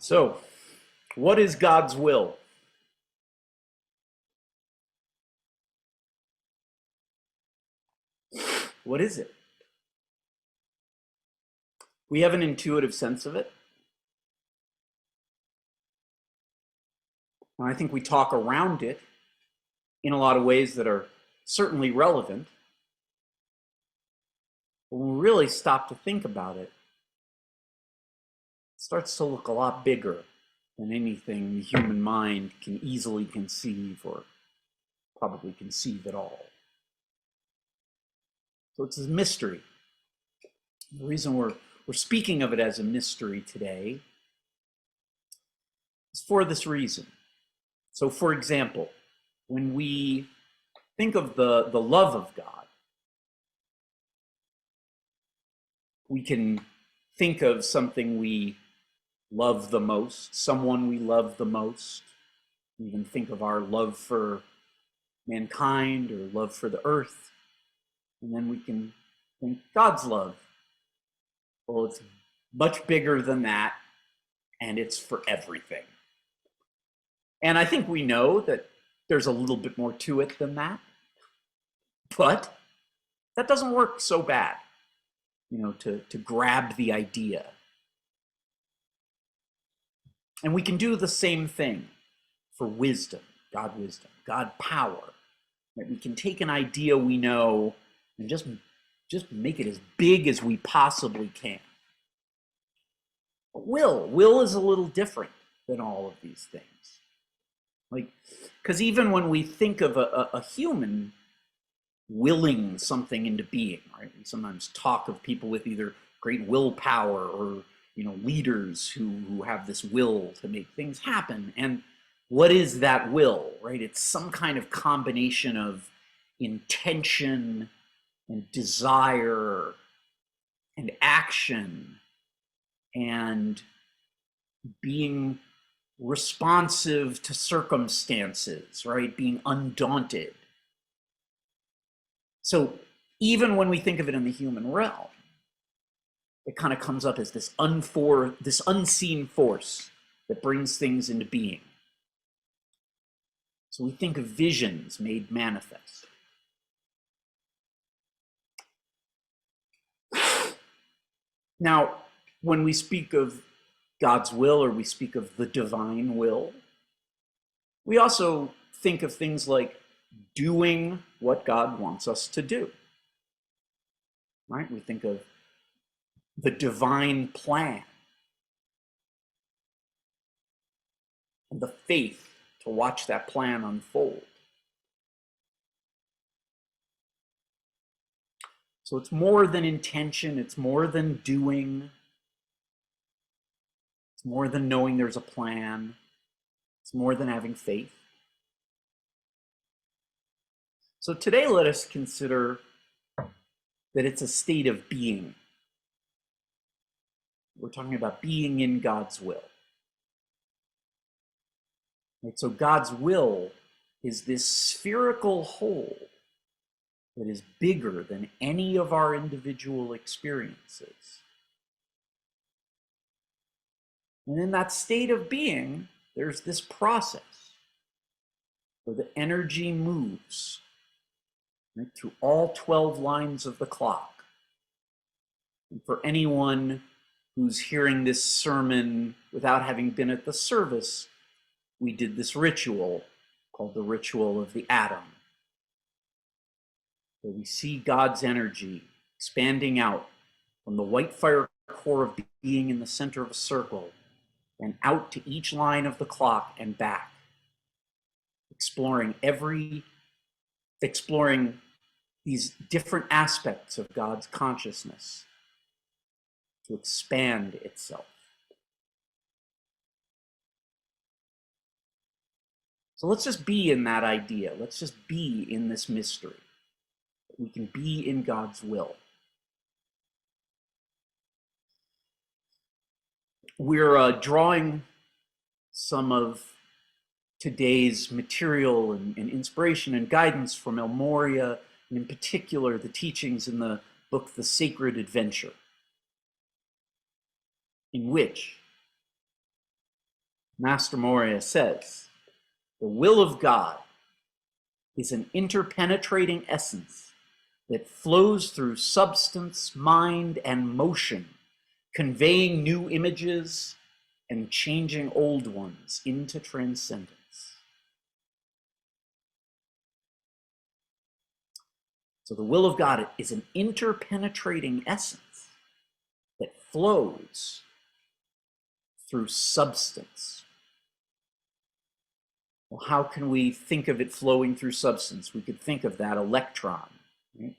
So, what is God's will? What is it? We have an intuitive sense of it. And I think we talk around it in a lot of ways that are certainly relevant. But when we really stop to think about it, it starts to look a lot bigger than anything the human mind can easily conceive or probably conceive at all. So it's a mystery. The reason we're speaking of it as a mystery today is for this reason. So, for example, when we think of the love of God, we can think of something we love the most, someone we love the most. We even think of our love for mankind or love for the earth. And then we can think God's love. Well, it's much bigger than that, and it's for everything. And I think we know that there's a little bit more to it than that, but that doesn't work so bad, to grab the idea. And we can do the same thing for wisdom, God power. Right? We can take an idea we know and just make it as big as we possibly can. But will is a little different than all of these things. Because even when we think of a human willing something into being, right? We sometimes talk of people with either great willpower or leaders who have this will to make things happen. And what is that will, right? It's some kind of combination of intention and desire and action and being responsive to circumstances, right? Being undaunted. So even when we think of it in the human realm, it kind of comes up as this unseen force that brings things into being. So we think of visions made manifest. Now, when we speak of God's will or we speak of the divine will, we also think of things like doing what God wants us to do. Right? We think of the divine plan and the faith to watch that plan unfold. So it's more than intention, it's more than doing, it's more than knowing there's a plan, it's more than having faith. So today let us consider that it's a state of being. We're talking about being in God's will. Right? So God's will is this spherical whole that is bigger than any of our individual experiences. And in that state of being, there's this process where the energy moves right, through all 12 lines of the clock. And for anyone who's hearing this sermon without having been at the service, we did this ritual called the ritual of the atom, where we see God's energy expanding out from the white fire core of being in the center of a circle and out to each line of the clock and back, exploring these different aspects of God's consciousness to expand itself. So let's just be in that idea. Let's just be in this mystery. We can be in God's will. We're drawing some of today's material and inspiration and guidance from El Morya, and in particular, the teachings in the book, The Sacred Adventure, in which Master Moria says, the will of God is an interpenetrating essence that flows through substance, mind, and motion, conveying new images and changing old ones into transcendence. So the will of God is an interpenetrating essence that flows through substance. Well, how can we think of it flowing through substance? We could think of that electron, right,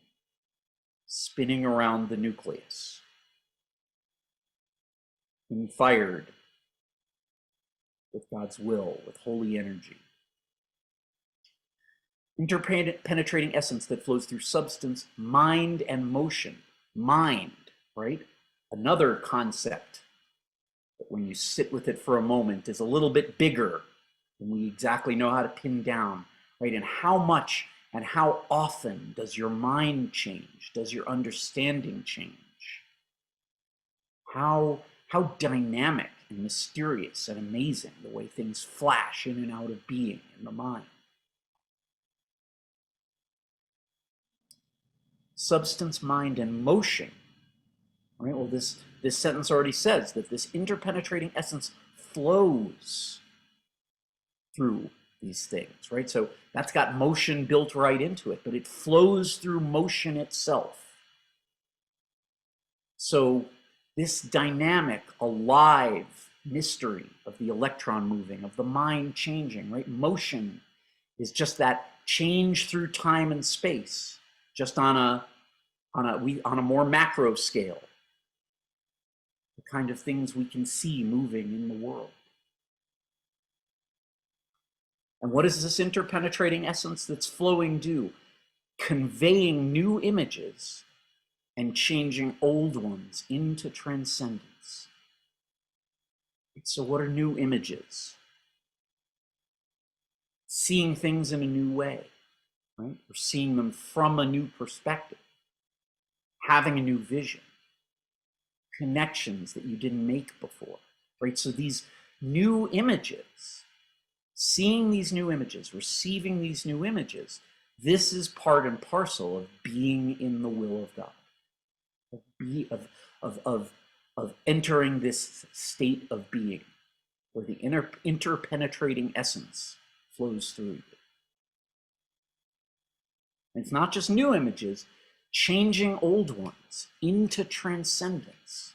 spinning around the nucleus, being fired with God's will, with holy energy. Interpenetrating essence that flows through substance, mind, and motion. Mind, right? Another concept that when you sit with it for a moment is a little bit bigger than we exactly know how to pin down, right? And how much and how often does your mind change? Does your understanding change? How dynamic and mysterious and amazing the way things flash in and out of being in the mind. Substance, mind, and motion. Right? Well, this sentence already says that this interpenetrating essence flows through these things, right? So that's got motion built right into it, but it flows through motion itself. So this dynamic, alive mystery of the electron moving, of the mind changing, right? Motion is just that change through time and space, just on a more macro scale. The kind of things we can see moving in the world. And what does this interpenetrating essence that's flowing do? Conveying new images and changing old ones into transcendence. So what are new images? Seeing things in a new way, right? Or seeing them from a new perspective, having a new vision, connections that you didn't make before, right? So these new images, seeing these new images, receiving these new images, this is part and parcel of being in the will of God, of entering this state of being where the interpenetrating essence flows through you. And it's not just new images, changing old ones into transcendence.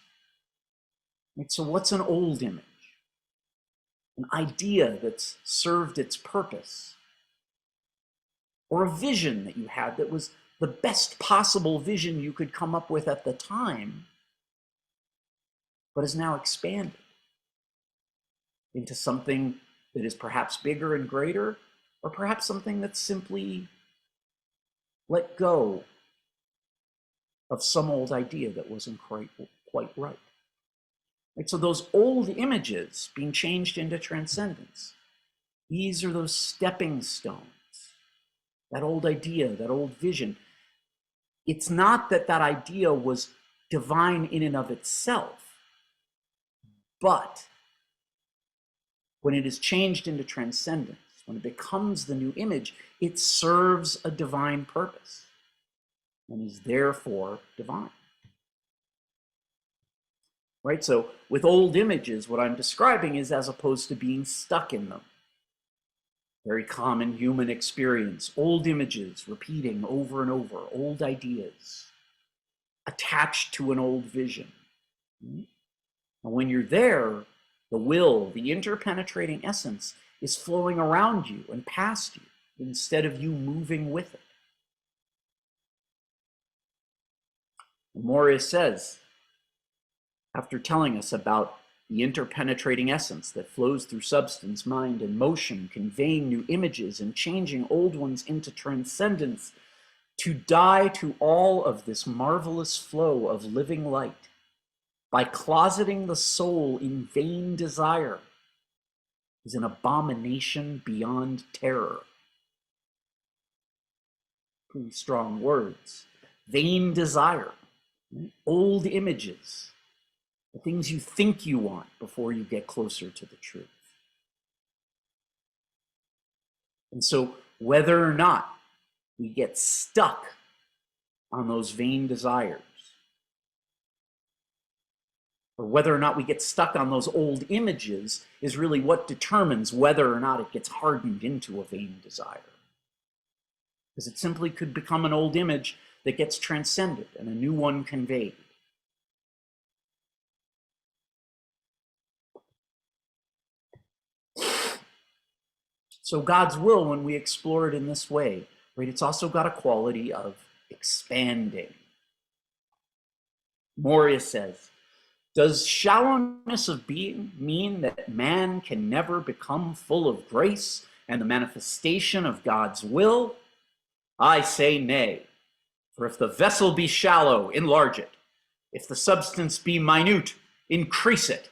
Right? So what's an old image? An idea that's served its purpose, or a vision that you had that was the best possible vision you could come up with at the time, but is now expanded into something that is perhaps bigger and greater, or perhaps something that's simply let go of some old idea that wasn't quite right. Right, so those old images being changed into transcendence, these are those stepping stones. That old idea, that old vision. It's not that that idea was divine in and of itself, but when it is changed into transcendence, when it becomes the new image, it serves a divine purpose and is therefore divine. Right? So with old images, what I'm describing is as opposed to being stuck in them. Very common human experience. Old images repeating over and over, old ideas attached to an old vision. And when you're there, the will, the interpenetrating essence is flowing around you and past you instead of you moving with it. Moria says, after telling us about the interpenetrating essence that flows through substance, mind, and motion, conveying new images and changing old ones into transcendence, to die to all of this marvelous flow of living light by closeting the soul in vain desire is an abomination beyond terror. Pretty strong words. Vain desire, old images, the things you think you want before you get closer to the truth. And so whether or not we get stuck on those vain desires, or whether or not we get stuck on those old images, is really what determines whether or not it gets hardened into a vain desire. Because it simply could become an old image that gets transcended and a new one conveyed. So God's will, when we explore it in this way, right, it's also got a quality of expanding. Moria says, does shallowness of being mean that man can never become full of grace and the manifestation of God's will? I say nay. For if the vessel be shallow, enlarge it. If the substance be minute, increase it.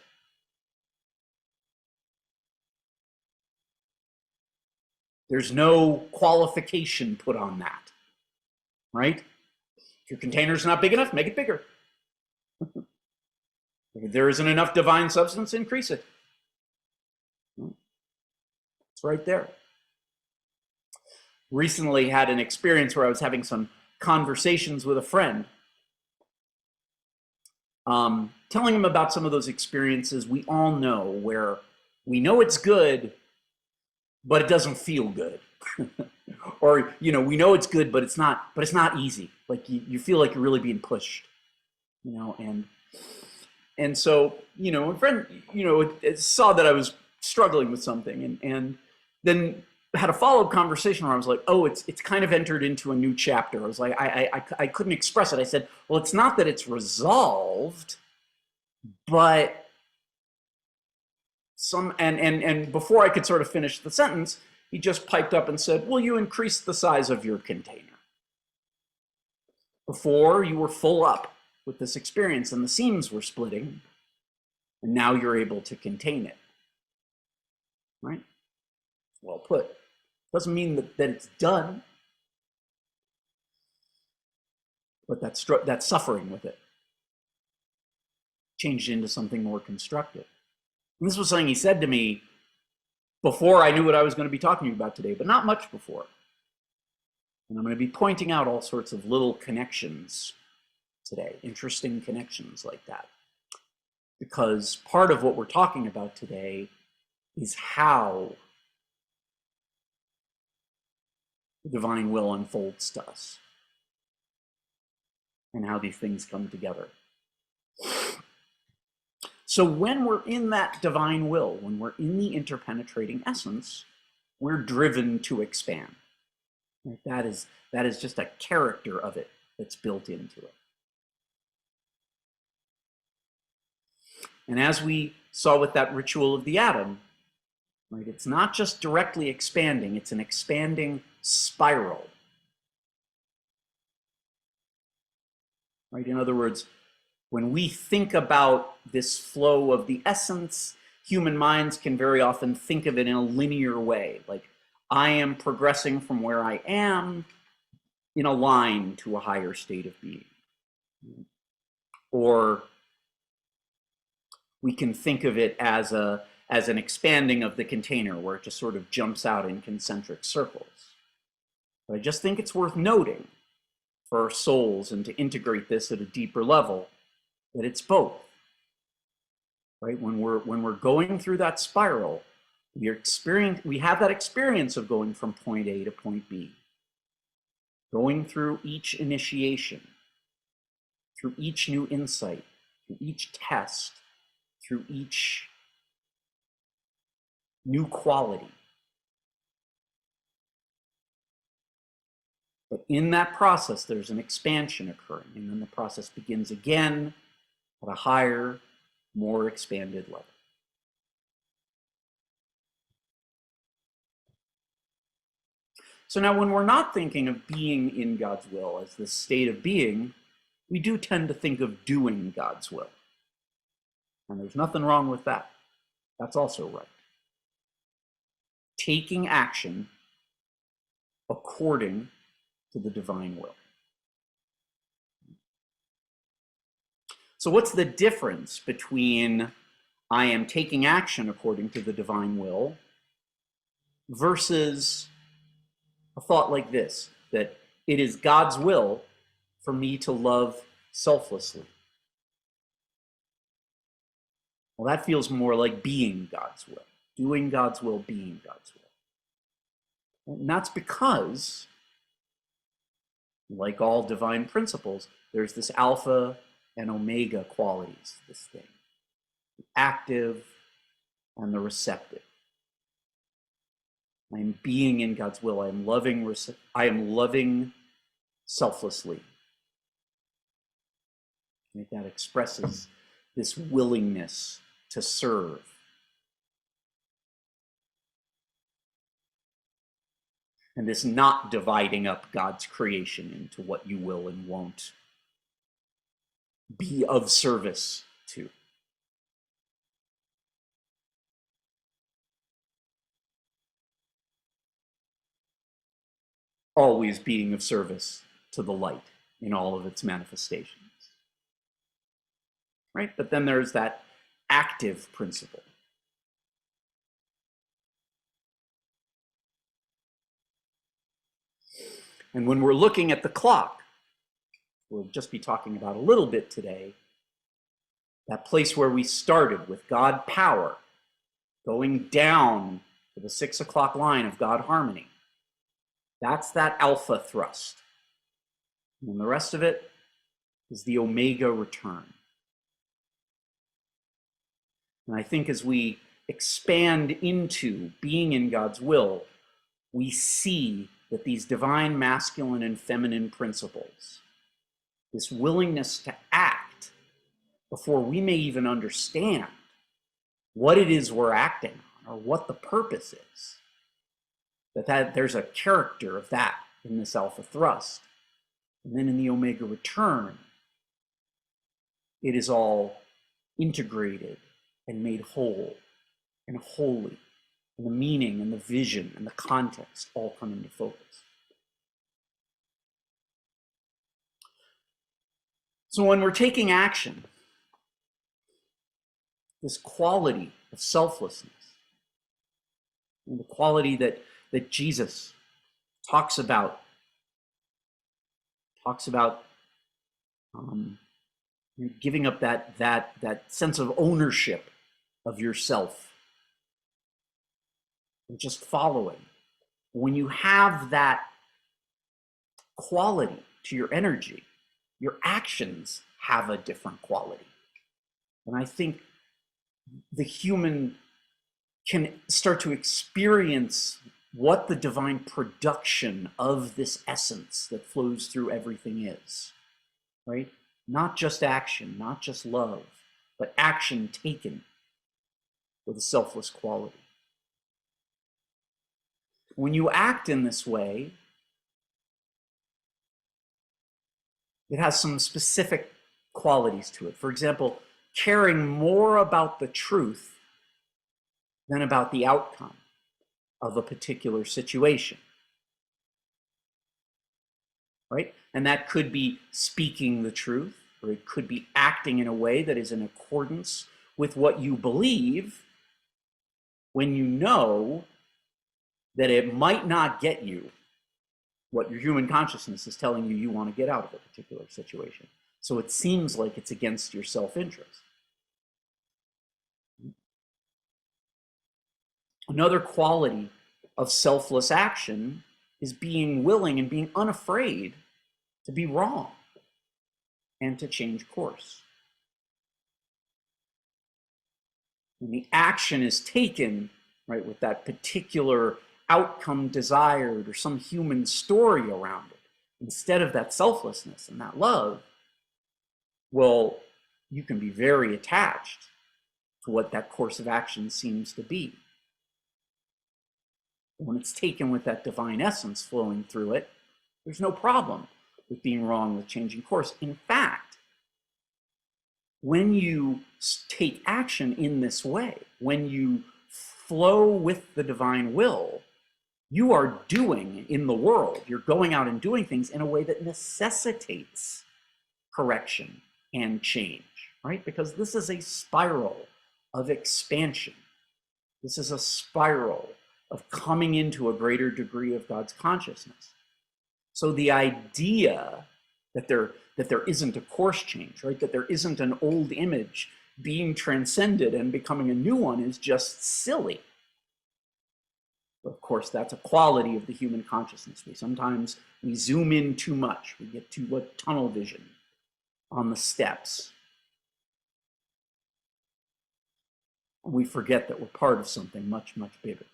There's no qualification put on that, right? If your container's not big enough, make it bigger. If there isn't enough divine substance, increase it. It's right there. Recently had an experience where I was having some conversations with a friend, telling him about some of those experiences we all know where we know it's good, but it doesn't feel good. Or, you know, we know it's good, but it's not easy. Like you feel like you're really being pushed, you know, and so, you know, a friend, you know, saw that I was struggling with something and then had a follow-up conversation where I was like, oh, it's kind of entered into a new chapter. I was like, I couldn't express it. I said, well, it's not that it's resolved, but and before I could sort of finish the sentence, he just piped up and said, well, you increased the size of your container. Before, you were full up with this experience and the seams were splitting, and now you're able to contain it, right? Well put. Doesn't mean that it's done, but that's suffering with it. Changed into something more constructive. And this was something he said to me before I knew what I was going to be talking about today, but not much before. And I'm going to be pointing out all sorts of little connections today, interesting connections like that. Because part of what we're talking about today is how the divine will unfolds to us and how these things come together. So when we're in that divine will, when we're in the interpenetrating essence, we're driven to expand. That is just a character of it that's built into it. And as we saw with that ritual of the atom, right, it's not just directly expanding, it's an expanding spiral. Right? In other words, when we think about this flow of the essence, human minds can very often think of it in a linear way, like I am progressing from where I am in a line to a higher state of being. Or we can think of it as an expanding of the container where it just sort of jumps out in concentric circles. But I just think it's worth noting for our souls and to integrate this at a deeper level that it's both. Right? When we're going through that spiral, we have that experience of going from point A to point B. Going through each initiation, through each new insight, through each test, through each new quality. But in that process, there's an expansion occurring, and then the process begins again at a higher, more expanded level. So now when we're not thinking of being in God's will as this state of being, we do tend to think of doing God's will. And there's nothing wrong with that. That's also right. Taking action according to the divine will. So what's the difference between I am taking action according to the divine will versus a thought like this, that it is God's will for me to love selflessly. Well, that feels more like being God's will, doing God's will, being God's will. And that's because, like all divine principles, there's this alpha and omega qualities, this thing, the active and the receptive. I am being in God's will. I am loving selflessly. That expresses this willingness to serve. And this not dividing up God's creation into what you will and won't be of service to. Always being of service to the light in all of its manifestations. Right? But then there's that active principle. And when we're looking at the clock, we'll just be talking about a little bit today, that place where we started with God power, going down to the 6 o'clock line of God harmony. That's that alpha thrust. And the rest of it is the omega return. And I think as we expand into being in God's will, we see that these divine masculine and feminine principles, this willingness to act before we may even understand what it is we're acting on or what the purpose is, that there's a character of that in this alpha thrust. And then in the omega return, it is all integrated and made whole and holy, and the meaning and the vision and the context all come into focus. So when we're taking action, this quality of selflessness, and the quality that Jesus talks about giving up that sense of ownership of yourself and just following. When you have that quality to your energy, your actions have a different quality. And I think the human can start to experience what the divine production of this essence that flows through everything is, right? Not just action, not just love, but action taken with a selfless quality. When you act in this way, it has some specific qualities to it. For example, caring more about the truth than about the outcome of a particular situation, right? And that could be speaking the truth, or it could be acting in a way that is in accordance with what you believe when you know that it might not get you what your human consciousness is telling you want to get out of a particular situation. So it seems like it's against your self-interest. Another quality of selfless action is being willing and being unafraid to be wrong and to change course. When the action is taken, right, with that particular outcome desired or some human story around it, instead of that selflessness and that love, well, you can be very attached to what that course of action seems to be. When it's taken with that divine essence flowing through it, there's no problem with being wrong, with changing course. In fact, when you take action in this way, when you flow with the divine will, you are doing in the world, you're going out and doing things in a way that necessitates correction and change, right? Because this is a spiral of expansion. This is a spiral of coming into a greater degree of God's consciousness. So the idea that there isn't a course change, right? That there isn't an old image being transcended and becoming a new one is just silly. Of course, that's a quality of the human consciousness. Sometimes we zoom in too much. We get too much tunnel vision on the steps. And we forget that we're part of something much, much bigger.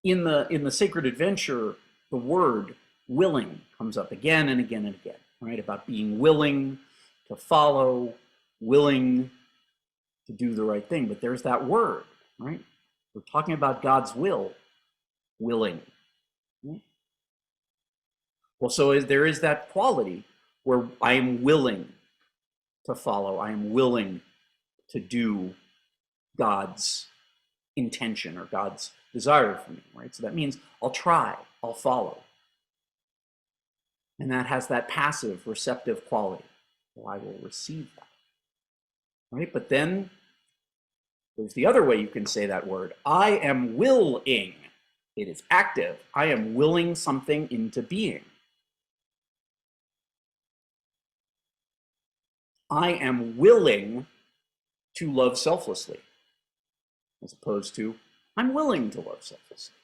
In the Sacred Adventure, the word willing comes up again and again and again, right? About being willing to follow, willing to do the right thing. But there's that word, right? We're talking about God's will, willing. Well, so there is that quality where I am willing to follow. I am willing to do God's intention or God's desire for me, right? So that means I'll try, I'll follow. And that has that passive, receptive quality. Well, I will receive that, right? But then there's the other way you can say that word. I am willing. It is active. I am willing something into being. I am willing to love selflessly, as opposed to I'm willing to love selflessly.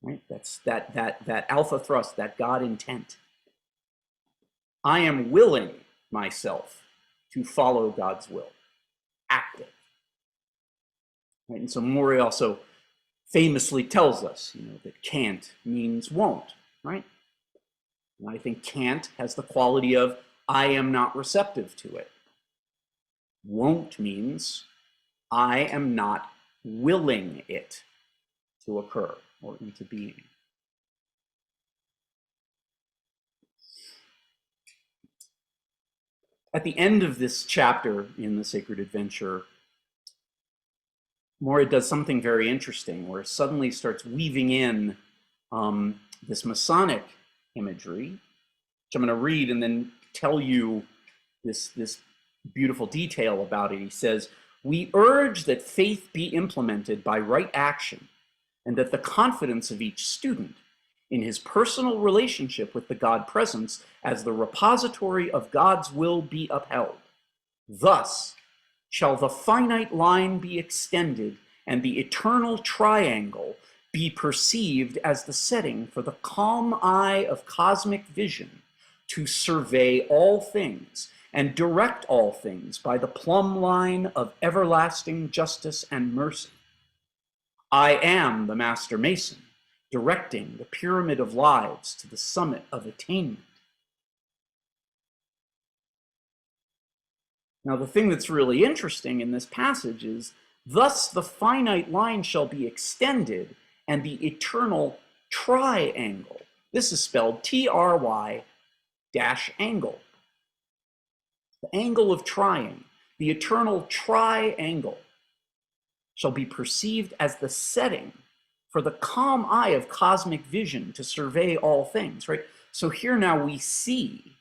Right? That's that alpha thrust, that God intent. I am willing myself to follow God's will, active. Right? And so Maury also famously tells us, that can't means won't, right? And I think can't has the quality of I am not receptive to it. Won't means I am not willing it to occur or into being. At the end of this chapter in the Sacred Adventure, Maury does something very interesting where it suddenly starts weaving in this Masonic imagery, which I'm going to read and then tell you this beautiful detail about it. He says, "We urge that faith be implemented by right action, and that the confidence of each student in his personal relationship with the God presence as the repository of God's will be upheld. Thus shall the finite line be extended and the eternal triangle be perceived as the setting for the calm eye of cosmic vision to survey all things and direct all things by the plumb line of everlasting justice and mercy. I am the Master Mason, directing the pyramid of lives to the summit of attainment." Now, the thing that's really interesting in this passage is, thus the finite line shall be extended and the eternal triangle. This is spelled T-R-Y -angle. The angle of trying, the eternal triangle, shall be perceived as the setting for the calm eye of cosmic vision to survey all things, right? So here now we see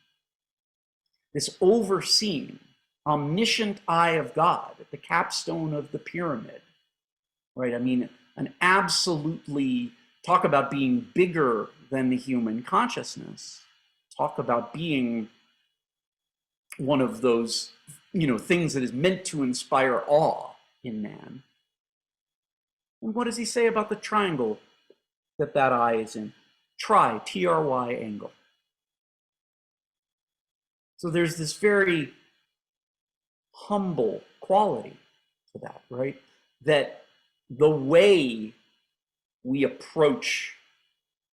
this overseeing, omniscient eye of God at the capstone of the pyramid, right? I mean, an absolutely, talk about being bigger than the human consciousness. Talk about being one of those, things that is meant to inspire awe in man. And what does he say about the triangle that eye is in? T-R-Y angle. So there's this very humble quality to that, right? That the way we approach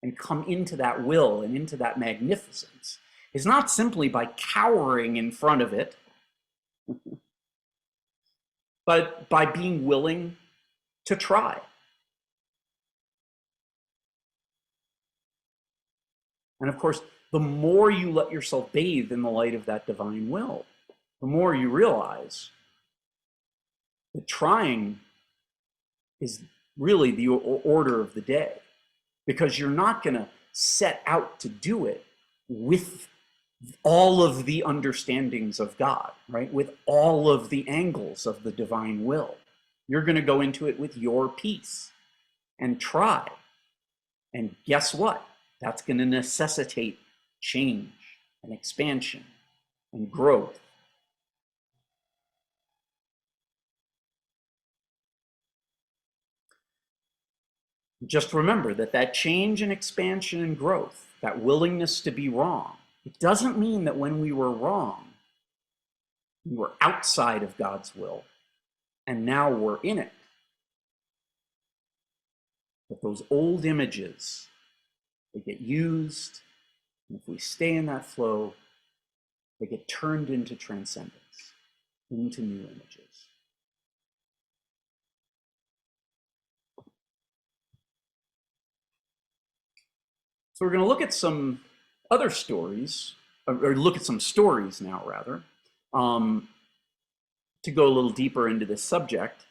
and come into that will and into that magnificence is not simply by cowering in front of it, but by being willing to try. And of course, the more you let yourself bathe in the light of that divine will, the more you realize that trying is really the order of the day, because you're not going to set out to do it with all of the understandings of God, right? With all of the angles of the divine will. You're going to go into it with your piece and try. And guess what? That's going to necessitate change and expansion and growth. Just remember that that change and expansion and growth, that willingness to be wrong, it doesn't mean that when we were wrong, we were outside of God's will, and now we're in it. But those old images, they get used, and if we stay in that flow, they get turned into transcendence, into new images. So we're going to look at some other stories, or look at some stories now, rather, to go a little deeper into this subject.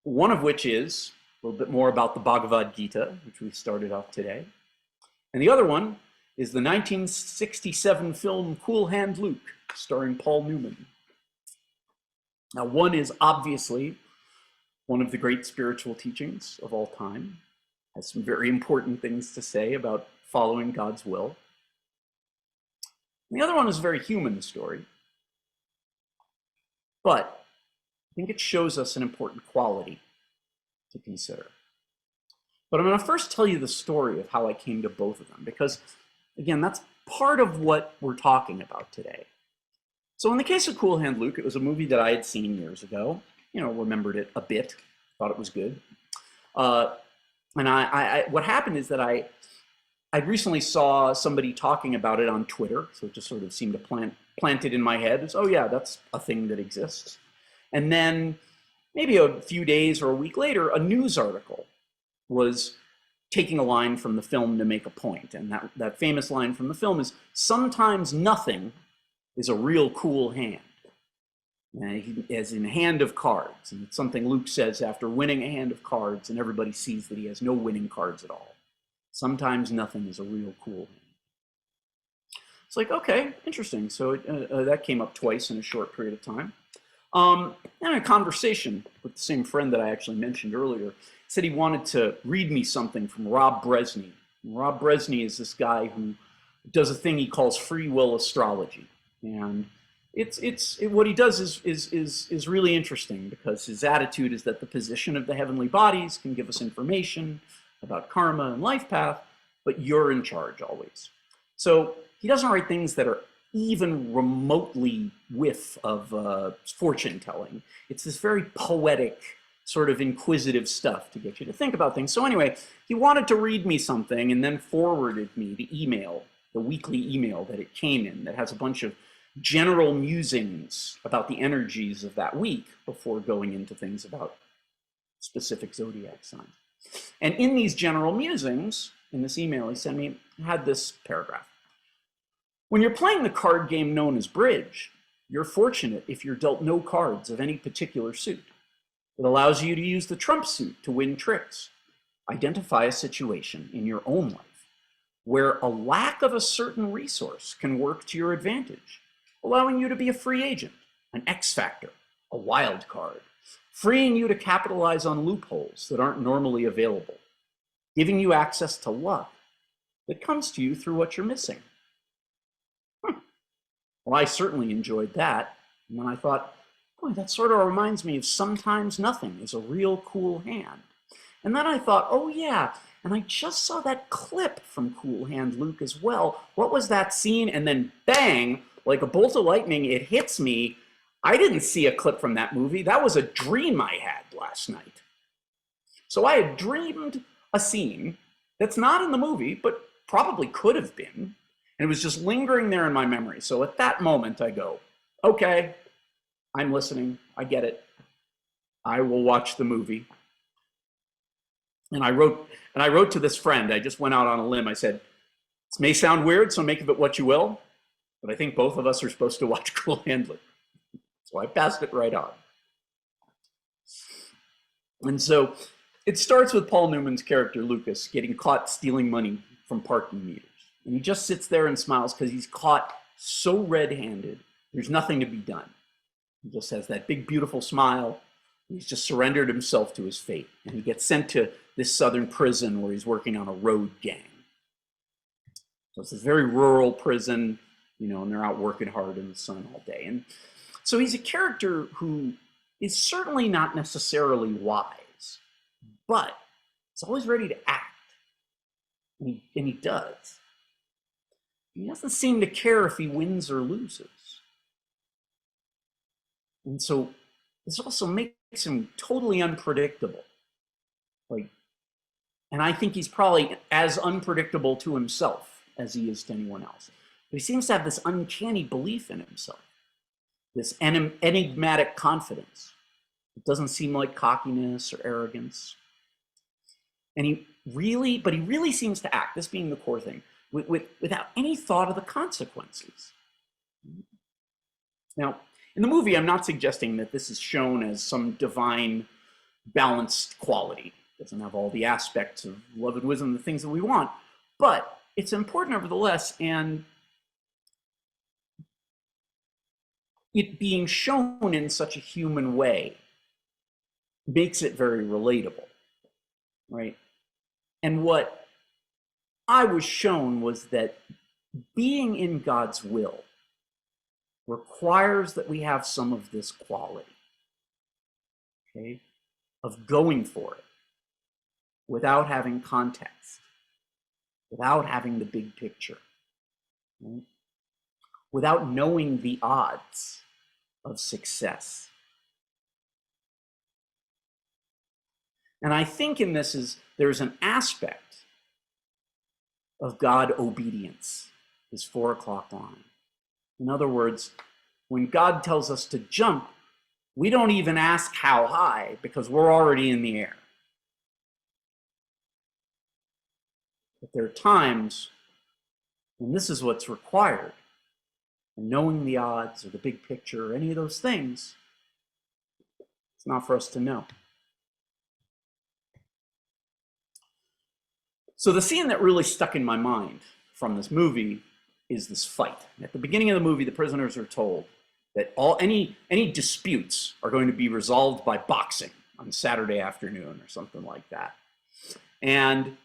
One of which is a little bit more about the Bhagavad Gita, which we started off today. And the other one is the 1967 film Cool Hand Luke, starring Paul Newman. Now, one is obviously one of the great spiritual teachings of all time, has some very important things to say about following God's will. And the other one is a very human story, but I think it shows us an important quality to consider. But I'm going to first tell you the story of how I came to both of them, because, again, that's part of what we're talking about today. So in the case of Cool Hand Luke, it was a movie that I had seen years ago, remembered it a bit, thought it was good. And what happened is that I recently saw somebody talking about it on Twitter, so it just sort of seemed to plant it in my head. It's, oh yeah, that's a thing that exists. And then maybe a few days or a week later, a news article was taking a line from the film to make a point. And that famous line from the film is, "Sometimes nothing is a real cool hand." As in hand of cards. And it's something Luke says after winning a hand of cards, and everybody sees that he has no winning cards at all. Sometimes nothing is a real cool hand. It's like, okay, interesting. So that came up twice in a short period of time. And a conversation with the same friend that I actually mentioned earlier said he wanted to read me something from Rob Bresney. And Rob Bresney is this guy who does a thing he calls free will astrology. And what he does is really interesting, because his attitude is that the position of the heavenly bodies can give us information about karma and life path, but you're in charge always. So he doesn't write things that are even remotely whiff of fortune telling. It's this very poetic, sort of inquisitive stuff to get you to think about things. So anyway, he wanted to read me something and then forwarded me the email, the weekly email that it came in, that has a bunch of general musings about the energies of that week before going into things about specific zodiac signs. And in these general musings, in this email he sent me, had this paragraph. "When you're playing the card game known as bridge, you're fortunate if you're dealt no cards of any particular suit. It allows you to use the trump suit to win tricks. Identify a situation in your own life where a lack of a certain resource can work to your advantage, allowing you to be a free agent, an X factor, a wild card, freeing you to capitalize on loopholes that aren't normally available, giving you access to luck that comes to you through what you're missing." Well, I certainly enjoyed that. And then I thought, boy, that sort of reminds me of "Sometimes nothing is a real cool hand." And then I thought, oh yeah, and I just saw that clip from Cool Hand Luke as well. What was that scene? And then bang, like a bolt of lightning, it hits me. I didn't see a clip from that movie. That was a dream I had last night. So I had dreamed a scene that's not in the movie, but probably could have been. And it was just lingering there in my memory. So at that moment, I go, okay, I'm listening. I get it. I will watch the movie. And I wrote to this friend. I just went out on a limb. I said, this may sound weird, so make of it what you will, but I think both of us are supposed to watch Cool Hand Luke. So I passed it right on. And so it starts with Paul Newman's character, Lucas, getting caught stealing money from parking meters. And he just sits there and smiles because he's caught so red-handed, there's nothing to be done. He just has that big, beautiful smile. He's just surrendered himself to his fate. And he gets sent to this southern prison where he's working on a road gang. So it's this very rural prison, you know, and they're out working hard in the sun all day. And so he's a character who is certainly not necessarily wise, but he's always ready to act. And he does. He doesn't seem to care if he wins or loses. And so this also makes him totally unpredictable. Like, and I think he's probably as unpredictable to himself as he is to anyone else. But he seems to have this uncanny belief in himself, this enigmatic confidence. It doesn't seem like cockiness or arrogance. And he really seems to act, this being the core thing, without any thought of the consequences. Now, in the movie, I'm not suggesting that this is shown as some divine balanced quality. It doesn't have all the aspects of love and wisdom, the things that we want, but it's important nevertheless, and it being shown in such a human way makes it very relatable, right? And what I was shown was that being in God's will requires that we have some of this quality, okay, of going for it without having context, without having the big picture, right? Without knowing the odds of success. And I think in this there's an aspect of God obedience, this 4 o'clock line. In other words, when God tells us to jump, we don't even ask how high because we're already in the air. But there are times when this is what's required. And knowing the odds or the big picture or any of those things, it's not for us to know. So the scene that really stuck in my mind from this movie is this fight. At the beginning of the movie, the prisoners are told that any disputes are going to be resolved by boxing on Saturday afternoon or something like that. And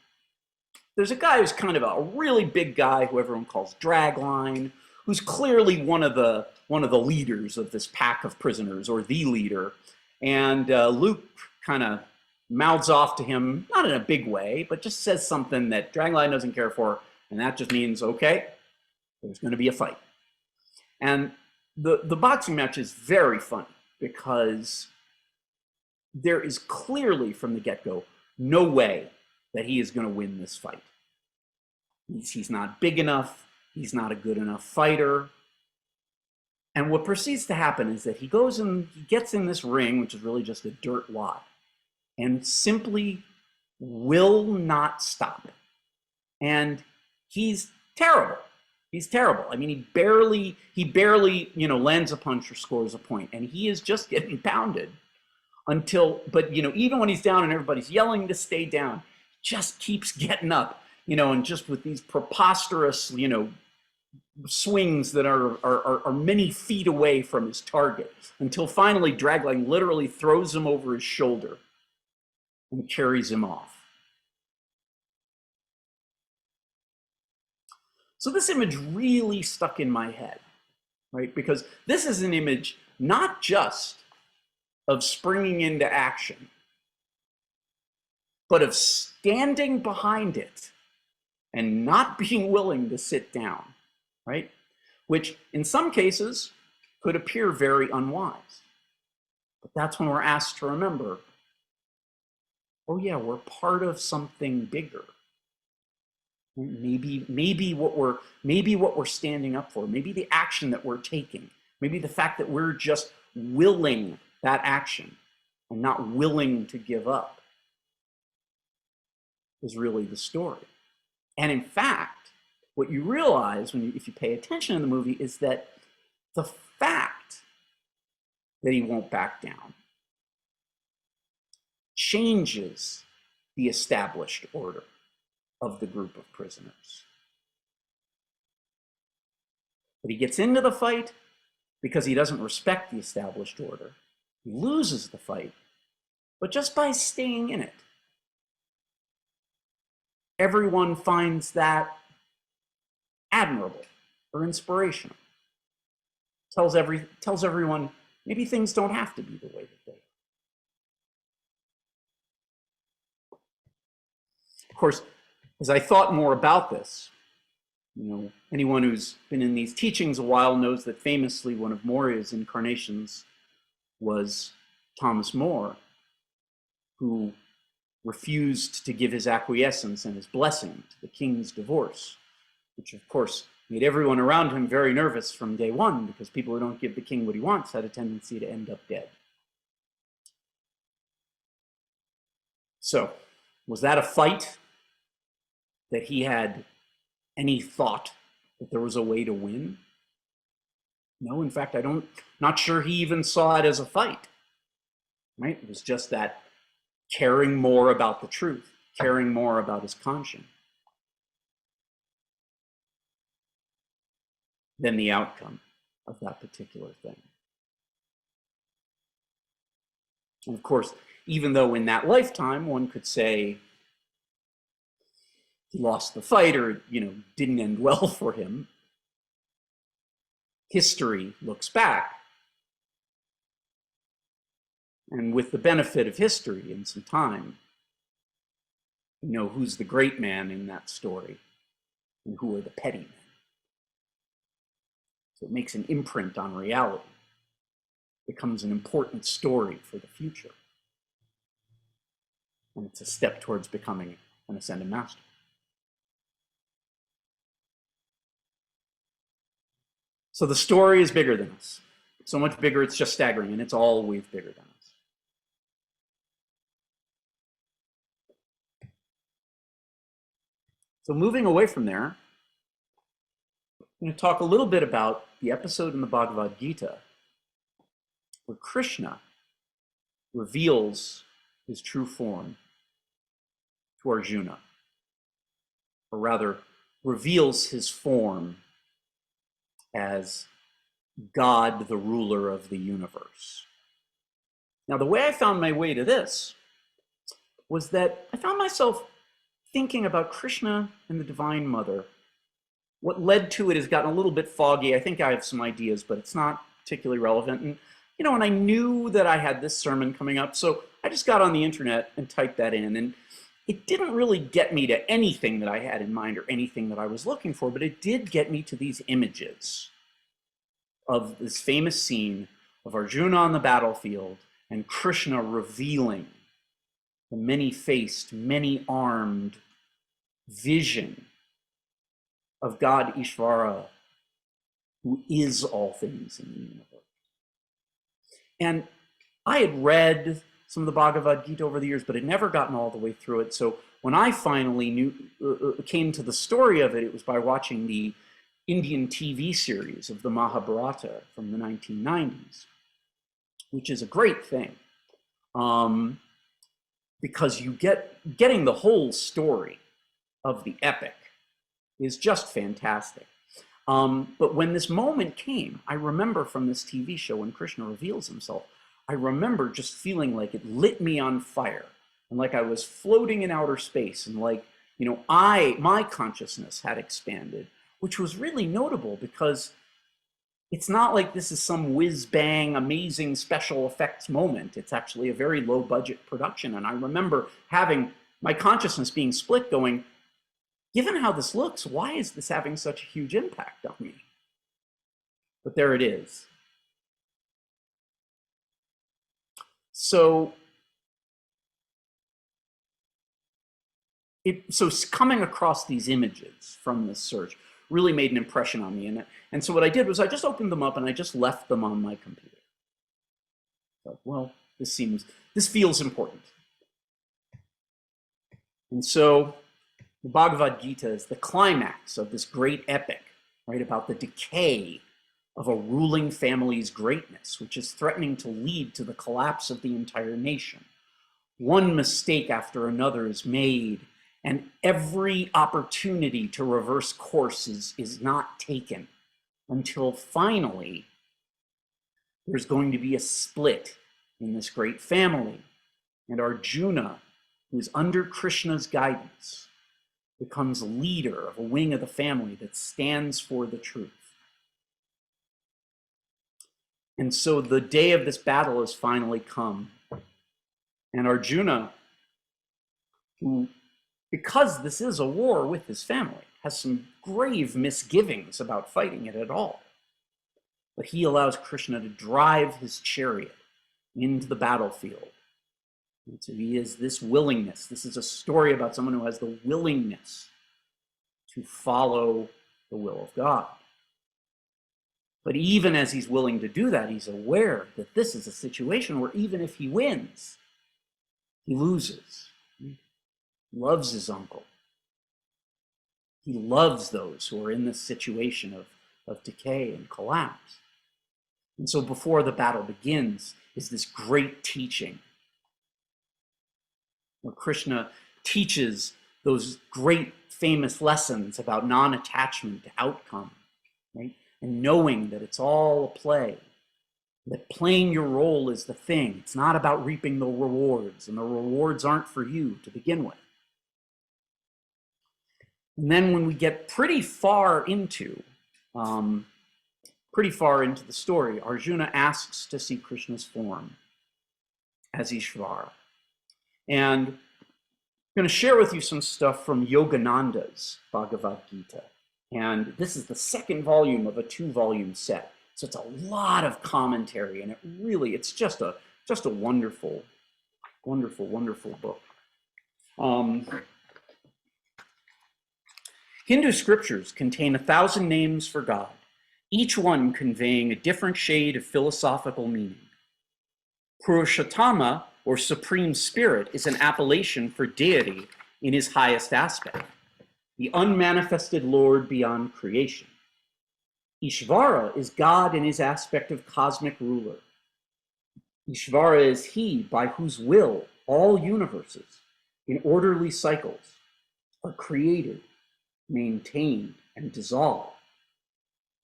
there's a guy who's kind of a really big guy who everyone calls Dragline, who's clearly one of the leaders of this pack of prisoners, or the leader. And Luke kind of mouths off to him, not in a big way, but just says something that Dragline doesn't care for, and that just means, okay, there's going to be a fight. And the boxing match is very funny because there is clearly from the get-go no way that he is going to win this fight. He's not big enough. He's not a good enough fighter. And what proceeds to happen is that he goes and he gets in this ring, which is really just a dirt lot, and simply will not stop. And he's terrible. He's terrible. I mean, he barely, you know, lands a punch or scores a point, and he is just getting pounded until, but, you know, even when he's down and everybody's yelling to stay down, just keeps getting up, you know, and just with these preposterous, you know, swings that are many feet away from his target, until finally Dragline literally throws him over his shoulder and carries him off. So this image really stuck in my head, right? Because this is an image not just of springing into action, but of standing behind it and not being willing to sit down, right? Which in some cases could appear very unwise. But that's when we're asked to remember, oh yeah, we're part of something bigger. Maybe what we're standing up for, maybe the action that we're taking, maybe the fact that we're just willing that action and not willing to give up is really the story. And in fact, what you realize if you pay attention in the movie is that the fact that he won't back down changes the established order of the group of prisoners. But he gets into the fight because he doesn't respect the established order. He loses the fight, but just by staying in it. Everyone finds that admirable or inspirational. Tells everyone maybe things don't have to be the way that they are. Of course, as I thought more about this, anyone who's been in these teachings a while knows that famously one of Moria's incarnations was Thomas More, who refused to give his acquiescence and his blessing to the king's divorce, which of course made everyone around him very nervous from day one, because people who don't give the king what he wants had a tendency to end up dead. So, was that a fight that he had any thought that there was a way to win? No, in fact, not sure he even saw it as a fight, right? It was just that caring more about the truth, caring more about his conscience than the outcome of that particular thing. And of course, even though in that lifetime one could say he lost the fight or, didn't end well for him, history looks back. And with the benefit of history and some time, you know who's the great man in that story and who are the petty men. So it makes an imprint on reality. It becomes an important story for the future. And it's a step towards becoming an ascended master. So the story is bigger than us. So much bigger, it's just staggering, and it's always bigger than us. So moving away from there, I'm going to talk a little bit about the episode in the Bhagavad Gita where Krishna reveals his true form to Arjuna, or rather, reveals his form as God, the ruler of the universe. Now, the way I found my way to this was that I found myself thinking about Krishna and the Divine Mother. What led to it has gotten a little bit foggy. I think I have some ideas, but it's not particularly relevant. And, and I knew that I had this sermon coming up, so I just got on the internet and typed that in. And it didn't really get me to anything that I had in mind or anything that I was looking for, but it did get me to these images of this famous scene of Arjuna on the battlefield and Krishna revealing the many-faced, many-armed vision of God Ishvara, who is all things in the universe. And I had read some of the Bhagavad Gita over the years, but had never gotten all the way through it. So when I finally came to the story of it, it was by watching the Indian TV series of the Mahabharata from the 1990s, which is a great thing, because getting the whole story of the epic is just fantastic. But when this moment came, I remember from this TV show when Krishna reveals himself, I remember just feeling like it lit me on fire, and like I was floating in outer space, and like, my consciousness had expanded, which was really notable because it's not like this is some whiz-bang, amazing special effects moment. It's actually a very low-budget production, and I remember having my consciousness being split going, given how this looks, why is this having such a huge impact on me? But there it is. So coming across these images from this search really made an impression on me. And so what I did was I just opened them up and I just left them on my computer. But, well, this feels important. And so the Bhagavad Gita is the climax of this great epic, right, about the decay of a ruling family's greatness, which is threatening to lead to the collapse of the entire nation. One mistake after another is made, and every opportunity to reverse course is not taken. until finally there's going to be a split in this great family. And Arjuna, who's under Krishna's guidance, becomes leader of a wing of the family that stands for the truth. And so the day of this battle has finally come. And Arjuna, who, because this is a war with his family, has some grave misgivings about fighting it at all. But he allows Krishna to drive his chariot into the battlefield. And so he has this willingness. This is a story about someone who has the willingness to follow the will of God. But even as he's willing to do that, he's aware that this is a situation where even if he wins, he loses. He loves his uncle. He loves those who are in this situation of decay and collapse. And so before the battle begins is this great teaching where Krishna teaches those great famous lessons about non-attachment to outcome, right? And knowing that it's all a play, that playing your role is the thing. It's not about reaping the rewards, and the rewards aren't for you to begin with. And then when we get pretty far into the story, Arjuna asks to see Krishna's form as Ishvara. And I'm going to share with you some stuff from Yogananda's Bhagavad Gita. And this is the second volume of a 2-volume set. So it's a lot of commentary, and it's just a wonderful, wonderful, wonderful book. Hindu scriptures contain 1,000 names for God, each one conveying a different shade of philosophical meaning. Purushottama, or Supreme Spirit, is an appellation for deity in his highest aspect, the unmanifested Lord beyond creation. Ishvara is God in his aspect of cosmic ruler. Ishvara is he by whose will all universes, in orderly cycles, are created, maintained, and dissolved.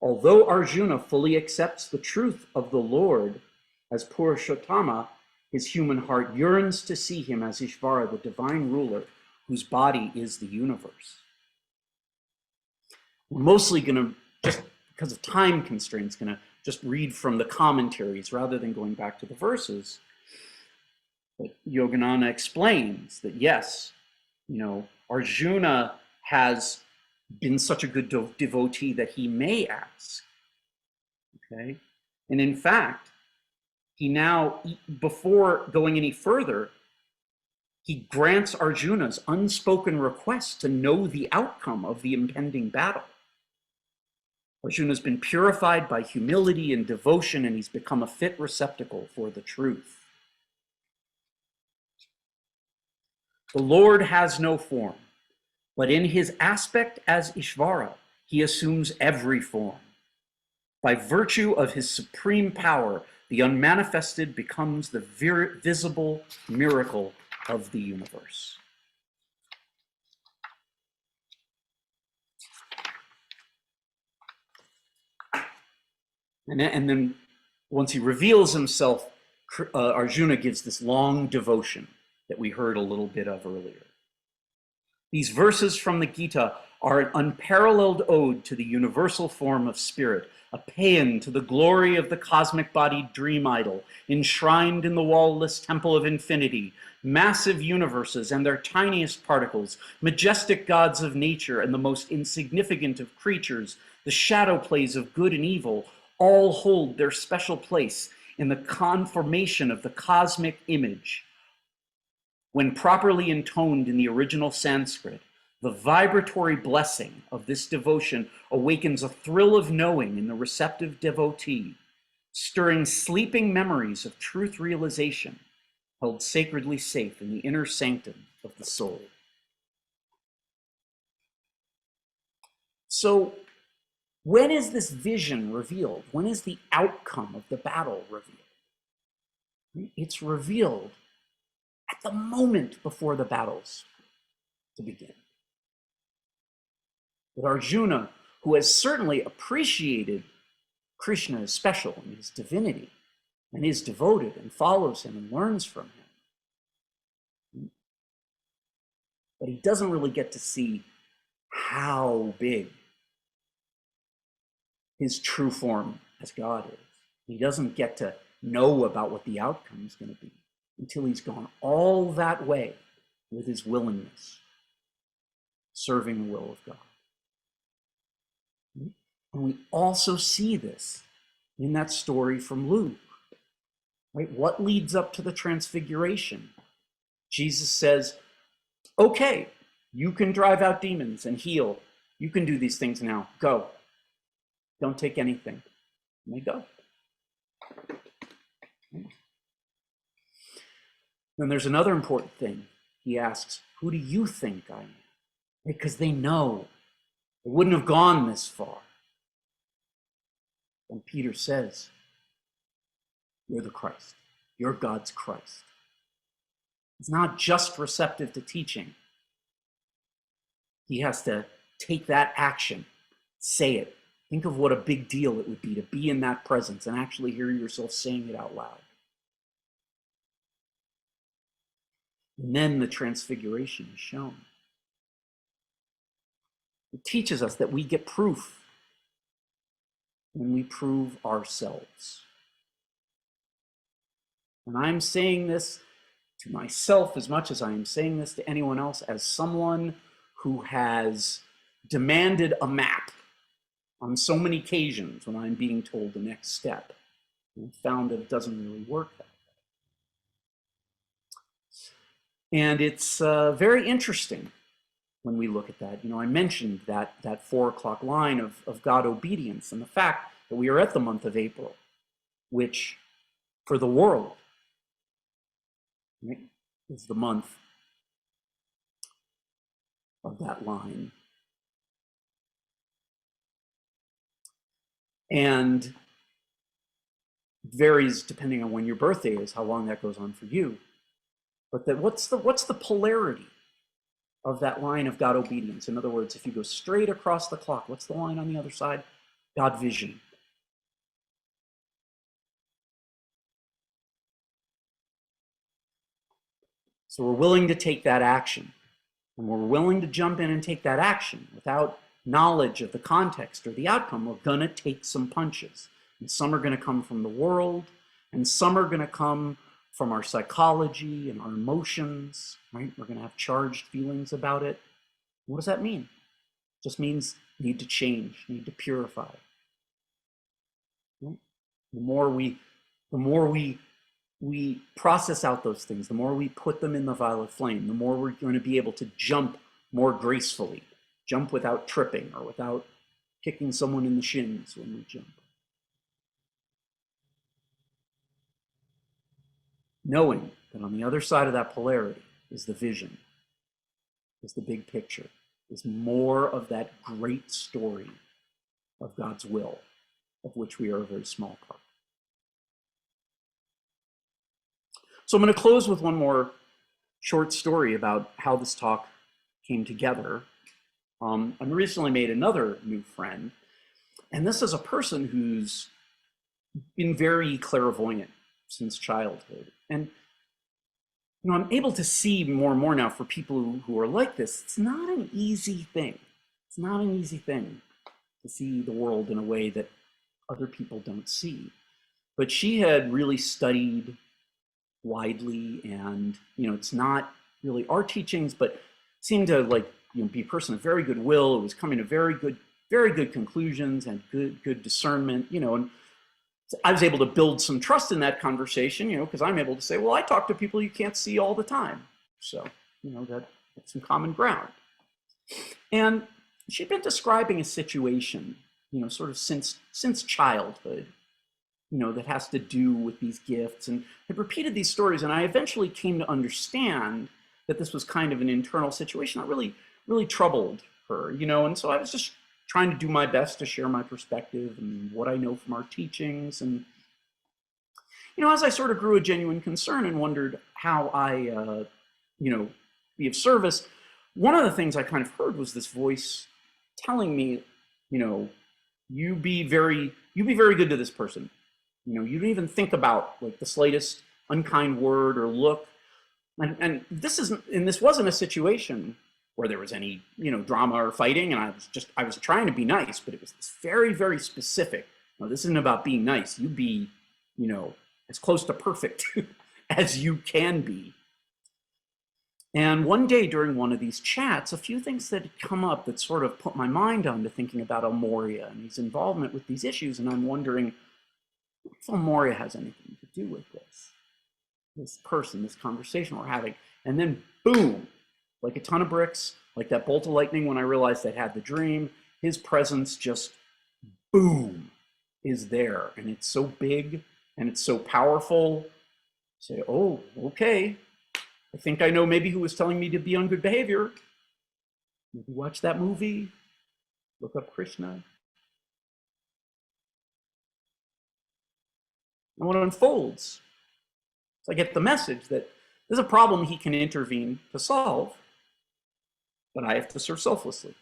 Although Arjuna fully accepts the truth of the Lord as Purushottama, his human heart yearns to see him as Ishvara, the divine ruler, whose body is the universe. We're mostly going to, just because of time constraints, going to just read from the commentaries rather than going back to the verses. But Yogananda explains that yes, Arjuna has been such a good devotee that he may ask. Okay? And in fact, he now, before going any further, he grants Arjuna's unspoken request to know the outcome of the impending battle. Arjuna's been purified by humility and devotion, and he's become a fit receptacle for the truth. The Lord has no form, but in his aspect as Ishvara, he assumes every form. By virtue of his supreme power, the unmanifested becomes the visible miracle of the universe. And then once he reveals himself, Arjuna gives this long devotion that we heard a little bit of earlier. These verses from the Gita are an unparalleled ode to the universal form of spirit, a paean to the glory of the cosmic-bodied dream idol, enshrined in the wall-less temple of infinity, massive universes and their tiniest particles, majestic gods of nature and the most insignificant of creatures, the shadow plays of good and evil, all hold their special place in the conformation of the cosmic image. When properly intoned in the original Sanskrit, the vibratory blessing of this devotion awakens a thrill of knowing in the receptive devotee, stirring sleeping memories of truth realization, held sacredly safe in the inner sanctum of the soul. So, when is this vision revealed? When is the outcome of the battle revealed? It's revealed at the moment before the battle's to begin. That Arjuna, who has certainly appreciated Krishna is special in his divinity and is devoted and follows him and learns from him. But he doesn't really get to see how big his true form as God is. He doesn't get to know about what the outcome is going to be until he's gone all that way with his willingness, serving the will of God. And we also see this in that story from Luke. Right? What leads up to the transfiguration? Jesus says, okay, you can drive out demons and heal. You can do these things now. Go. Don't take anything. And they go. Then there's another important thing. He asks, who do you think I am? Because they know they wouldn't have gone this far. And Peter says, you're the Christ. You're God's Christ. He's not just receptive to teaching. He has to take that action, say it. Think of what a big deal it would be to be in that presence and actually hear yourself saying it out loud. And then the transfiguration is shown. It teaches us that we get proof when we prove ourselves. And I'm saying this to myself as much as I am saying this to anyone else, as someone who has demanded a map on so many occasions when I'm being told the next step, and found that it doesn't really work that way. And it's very interesting when we look at that. You know, I mentioned that 4 o'clock line of God obedience and the fact that we are at the month of April, which for the world, right, is the month of that line. And varies depending on when your birthday is, how long that goes on for you. But that what's the polarity of that line of God obedience? In other words, if you go straight across the clock, what's the line on the other side? God vision. So we're willing to take that action, and we're willing to jump in and take that action without knowledge of the context or the outcome. We're going to take some punches. And some are going to come from the world, and some are going to come from our psychology and our emotions, right? We're going to have charged feelings about it. What does that mean? It just means need to change, need to purify. Right? The more we process out those things, the more we put them in the violet flame, the more we're going to be able to jump more gracefully, jump without tripping or without kicking someone in the shins when we jump. Knowing that on the other side of that polarity is the vision, is the big picture, is more of that great story of God's will, of which we are a very small part. So I'm going to close with one more short story about how this talk came together. I recently made another new friend, and this is a person who's been very clairvoyant since childhood. And you know, I'm able to see more and more now for people who are like this, it's not an easy thing. It's not an easy thing to see the world in a way that other people don't see. But she had really studied widely, and you know, it's not really our teachings, but seemed to be a person of very good will. It was coming to very good conclusions and good discernment, you know, and I was able to build some trust in that conversation, you know, because I'm able to say, well, I talk to people you can't see all the time. So, you know, that's some common ground. And she'd been describing a situation, you know, sort of since childhood, you know, that has to do with these gifts, and had repeated these stories. And I eventually came to understand that this was kind of an internal situation that really troubled her, you know, and so I was just trying to do my best to share my perspective and what I know from our teachings. And, you know, as I sort of grew a genuine concern and wondered how I, you know, be of service, one of the things I kind of heard was this voice telling me, you know, you be very you be very good to this person. You know, you don't even think about like the slightest unkind word or look. And this wasn't a situation where there was any, you know, drama or fighting, and I was trying to be nice, but it was very, very specific. No, this isn't about being nice. You be, you know, as close to perfect as you can be. And one day during one of these chats, a few things that had come up that sort of put my mind on to thinking about El Morya and his involvement with these issues. And I'm wondering if El Morya has anything to do with this person, this conversation we're having. And then boom, like a ton of bricks, like that bolt of lightning when I realized I'd had the dream, his presence just boom is there. And it's so big and it's so powerful. Say, oh, okay. I think I know maybe who was telling me to be on good behavior. Maybe watch that movie, look up Krishna. And what unfolds, so I get the message that there's a problem he can intervene to solve, but I have to serve selflessly.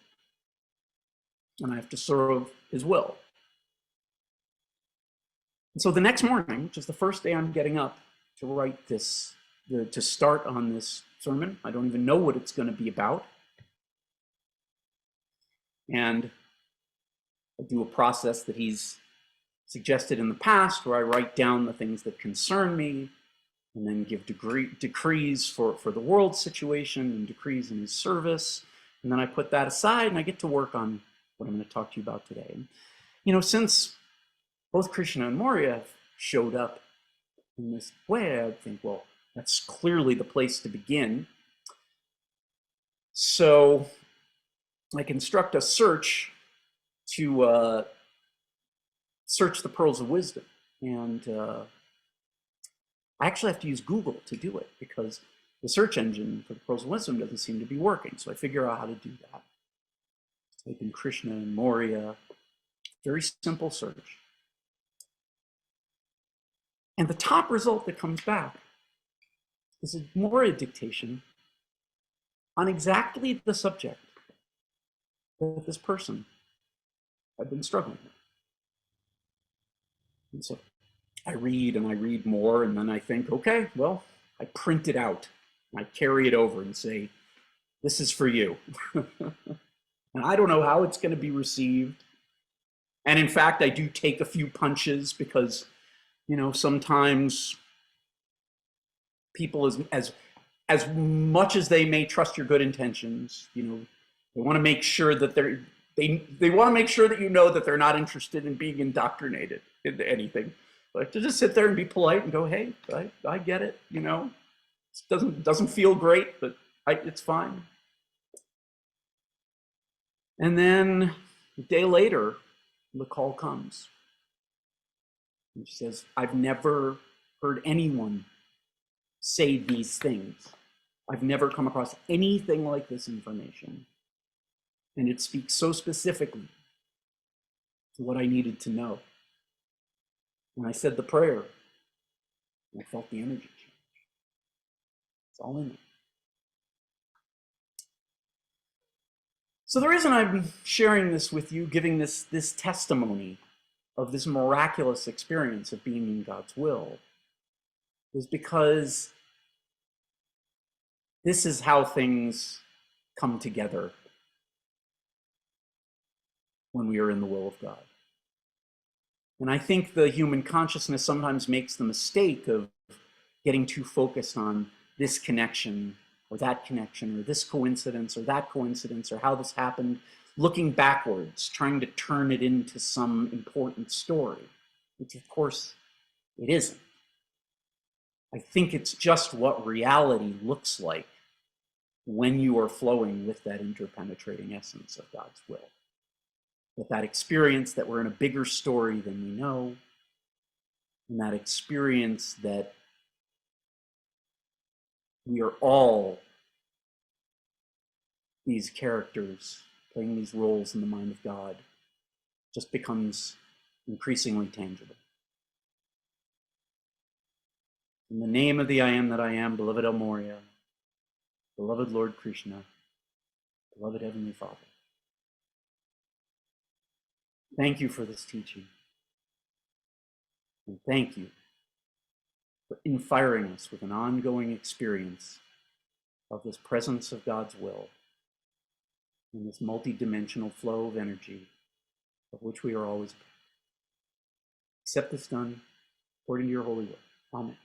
And I have to serve his will. And so the next morning, which is the first day I'm getting up to write this, to start on this sermon, I don't even know what it's going to be about. And I do a process that he's suggested in the past where I write down the things that concern me and then give decrees for the world situation and decrees in his service. And then I put that aside and I get to work on what I'm going to talk to you about today. And, you know, since both Krishna and Morya have showed up in this way, I think, well, that's clearly the place to begin. So I construct a search to search the pearls of wisdom. And I actually have to use Google to do it because the search engine for the pearls of wisdom doesn't seem to be working. So I figure out how to do that. Type in Krishna and Morya, very simple search. And the top result that comes back is a Morya dictation on exactly the subject that this person had been struggling with. And so I read and I read more, and then I think, okay, well, I print it out. I carry it over and say, this is for you. And I don't know how it's going to be received. And in fact, I do take a few punches because, you know, sometimes people, as much as they may trust your good intentions, you know, they want to make sure that they want to make sure that you know that they're not interested in being indoctrinated into anything. Like to just sit there and be polite and go, hey, I get it, you know, it doesn't feel great, but it's fine. And then a day later, the call comes. And she says, I've never heard anyone say these things. I've never come across anything like this information. And it speaks so specifically to what I needed to know. And I said the prayer, and I felt the energy change. It's all in there. So the reason I'm sharing this with you, giving this testimony of this miraculous experience of being in God's will, is because this is how things come together when we are in the will of God. And I think the human consciousness sometimes makes the mistake of getting too focused on this connection or that connection or this coincidence or that coincidence or how this happened, looking backwards, trying to turn it into some important story, which of course it isn't. I think it's just what reality looks like when you are flowing with that interpenetrating essence of God's will. With that experience that we're in a bigger story than we know, and that experience that we are all these characters playing these roles in the mind of God, just becomes increasingly tangible. In the name of the I am that I am, beloved El Morya, beloved Lord Krishna, beloved Heavenly Father, thank you for this teaching. And thank you for inspiring us with an ongoing experience of this presence of God's will in this multidimensional flow of energy of which we are always. Accept this done according to your holy will. Amen.